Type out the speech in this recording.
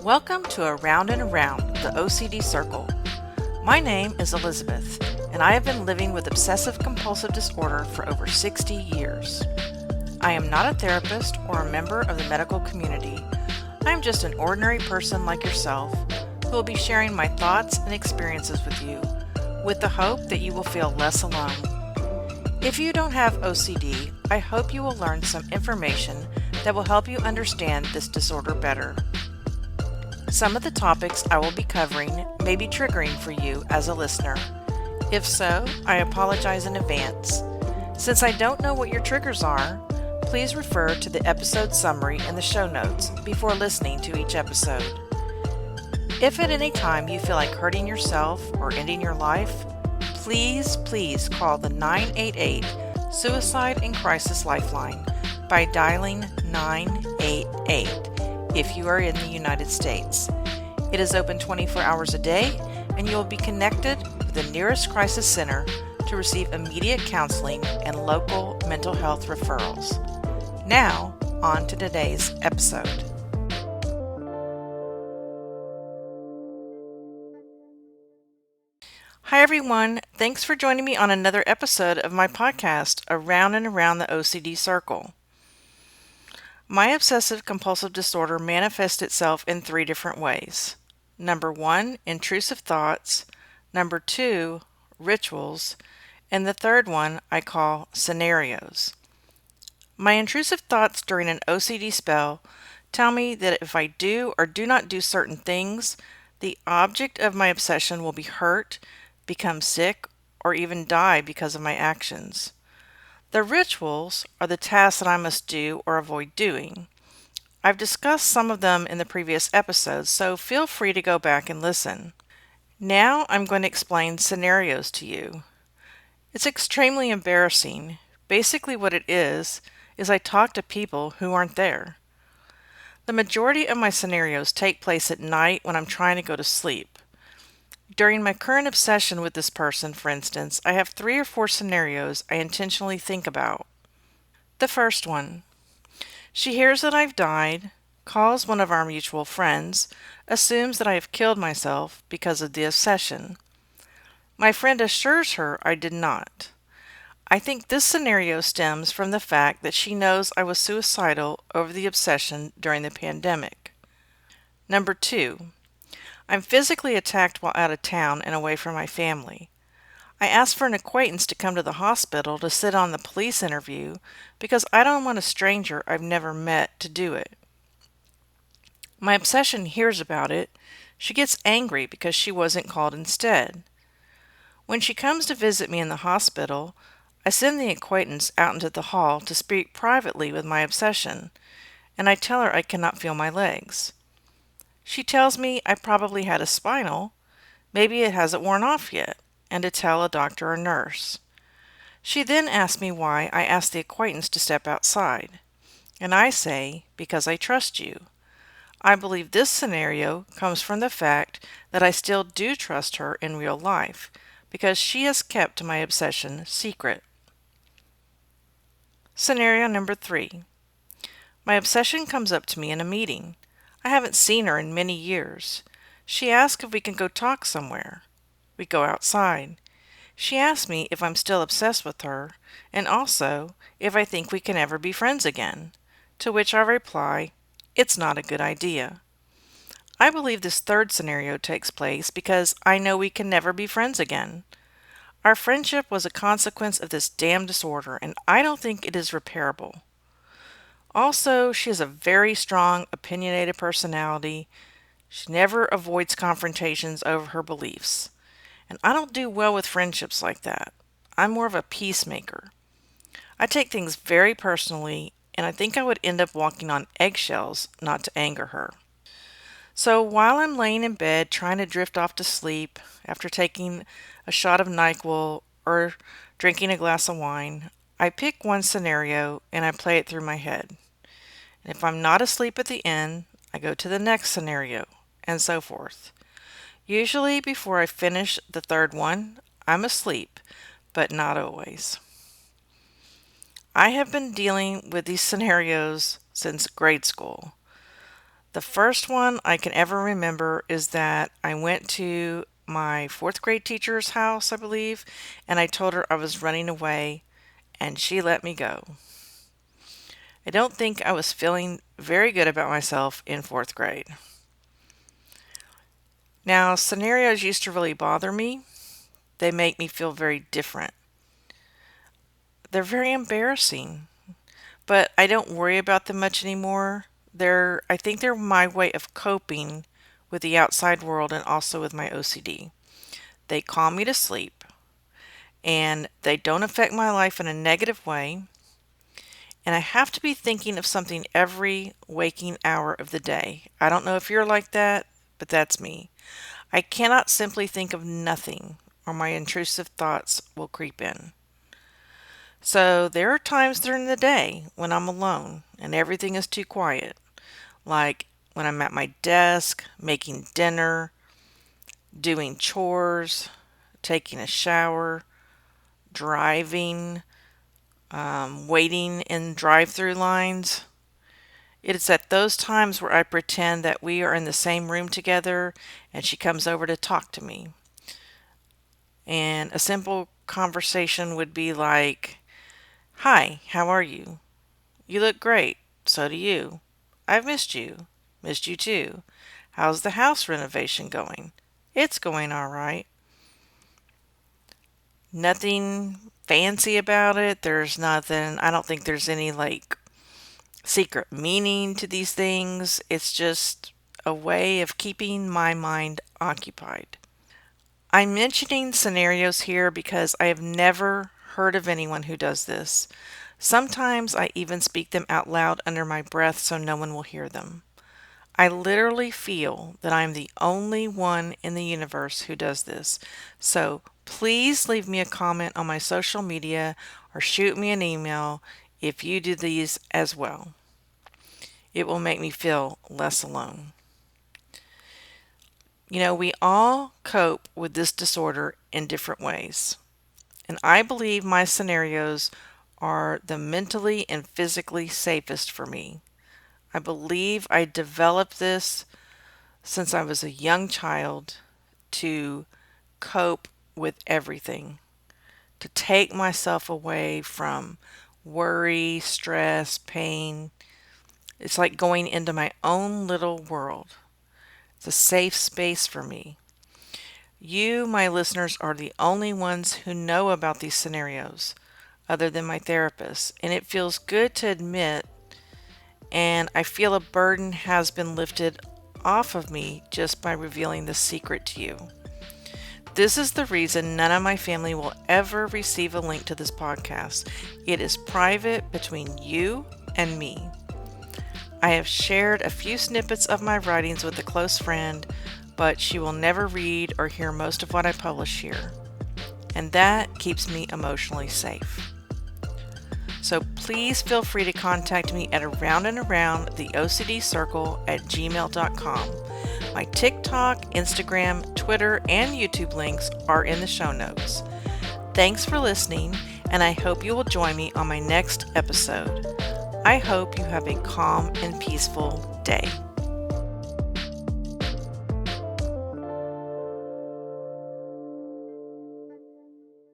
Welcome to Around and Around the OCD Circle. My name is Elizabeth, and I have been living with obsessive compulsive disorder for over 60 years. I am not a therapist or a member of the medical community. I am just an ordinary person like yourself who will be sharing my thoughts and experiences with you, with the hope that you will feel less alone. If you don't have OCD, I hope you will learn some information that will help you understand this disorder better. Some of the topics I will be covering may be triggering for you as a listener. If so, I apologize in advance. Since I don't know what your triggers are, please refer to the episode summary in the show notes before listening to each episode. If at any time you feel like hurting yourself or ending your life, please call the 988 Suicide and Crisis Lifeline by dialing 988 if you are in the United States. It is open 24 hours a day, and you will be connected with the nearest crisis center to receive immediate counseling and local mental health referrals. Now, on to today's episode. Hi everyone, thanks for joining me on another episode of my podcast, Around and Around the OCD Circle. My obsessive compulsive disorder manifests itself in 3 different ways. Number 1, intrusive thoughts. Number 2, rituals. And the third one I call scenarios. My intrusive thoughts during an OCD spell tell me that if I do or do not do certain things, the object of my obsession will be hurt, become sick, or even die because of my actions. The rituals are the tasks that I must do or avoid doing. I've discussed some of them in the previous episodes, so feel free to go back and listen. Now I'm going to explain scenarios to you. It's extremely embarrassing. Basically what it is I talk to people who aren't there. The majority of my scenarios take place at night when I'm trying to go to sleep. During my current obsession with this person, for instance, I have 3 or 4 scenarios I intentionally think about. The first one. She hears that I've died, calls one of our mutual friends, assumes that I have killed myself because of the obsession. My friend assures her I did not. I think this scenario stems from the fact that she knows I was suicidal over the obsession during the pandemic. Number 2. I'm physically attacked while out of town and away from my family. I asked for an acquaintance to come to the hospital to sit on the police interview because I don't want a stranger I've never met to do it. My obsession hears about it. She gets angry because she wasn't called instead. When she comes to visit me in the hospital, I send the acquaintance out into the hall to speak privately with my obsession, and I tell her I cannot feel my legs. She tells me I probably had a spinal, maybe it hasn't worn off yet, and to tell a doctor or nurse. She then asks me why I asked the acquaintance to step outside, and I say, because I trust you. I believe this scenario comes from the fact that I still do trust her in real life, because she has kept my obsession secret. Scenario number 3. My obsession comes up to me in a meeting. I haven't seen her in many years. She asks if we can go talk somewhere. We go outside. She asks me if I'm still obsessed with her, and also if I think we can ever be friends again, to which I reply, it's not a good idea. I believe this third scenario takes place because I know we can never be friends again. Our friendship was a consequence of this damn disorder, and I don't think it is repairable. Also, she has a very strong, opinionated personality. She never avoids confrontations over her beliefs. And I don't do well with friendships like that. I'm more of a peacemaker. I take things very personally, and I think I would end up walking on eggshells not to anger her. So while I'm laying in bed trying to drift off to sleep after taking a shot of NyQuil or drinking a glass of wine, I pick one scenario and I play it through my head. And if I'm not asleep at the end, I go to the next scenario, and so forth. Usually before I finish the third one, I'm asleep, but not always. I have been dealing with these scenarios since grade school. The first one I can ever remember is that I went to my fourth grade teacher's house, I believe, and I told her I was running away, and she let me go. I don't think I was feeling very good about myself in fourth grade. Now, scenarios used to really bother me. They make me feel very different. They're very embarrassing, but I don't worry about them much anymore. I think they're my way of coping with the outside world and also with my OCD. They calm me to sleep, and they don't affect my life in a negative way. And I have to be thinking of something every waking hour of the day. I don't know if you're like that, but that's me. I cannot simply think of nothing, or my intrusive thoughts will creep in. So there are times during the day when I'm alone and everything is too quiet, like when I'm at my desk, making dinner, doing chores, taking a shower, driving, waiting in drive-through lines. It is at those times where I pretend that we are in the same room together and she comes over to talk to me. And a simple conversation would be like, "Hi, how are you? You look great. So do you. I've missed you. Missed you too. How's the house renovation going? It's going all right." Nothing fancy about it. There's nothing, I don't think there's any secret meaning to these things. It's just a way of keeping my mind occupied. I'm mentioning scenarios here because I have never heard of anyone who does this. Sometimes I even speak them out loud under my breath so no one will hear them. I literally feel that I'm the only one in the universe who does this. So please leave me a comment on my social media or shoot me an email if you do these as well. It will make me feel less alone. You know, we all cope with this disorder in different ways. And I believe my scenarios are the mentally and physically safest for me. I believe I developed this since I was a young child to cope with everything, to take myself away from worry, stress, pain. It's like going into my own little world. It's a safe space for me. You, my listeners, are the only ones who know about these scenarios, other than my therapist, and it feels good to admit, and I feel a burden has been lifted off of me just by revealing this secret to you. This is the reason none of my family will ever receive a link to this podcast. It is private between you and me. I have shared a few snippets of my writings with a close friend, but she will never read or hear most of what I publish here. And that keeps me emotionally safe. So please feel free to contact me at theocdcircle@gmail.com. My TikTok, Instagram, Twitter, and YouTube links are in the show notes. Thanks for listening, and I hope you will join me on my next episode. I hope you have a calm and peaceful day.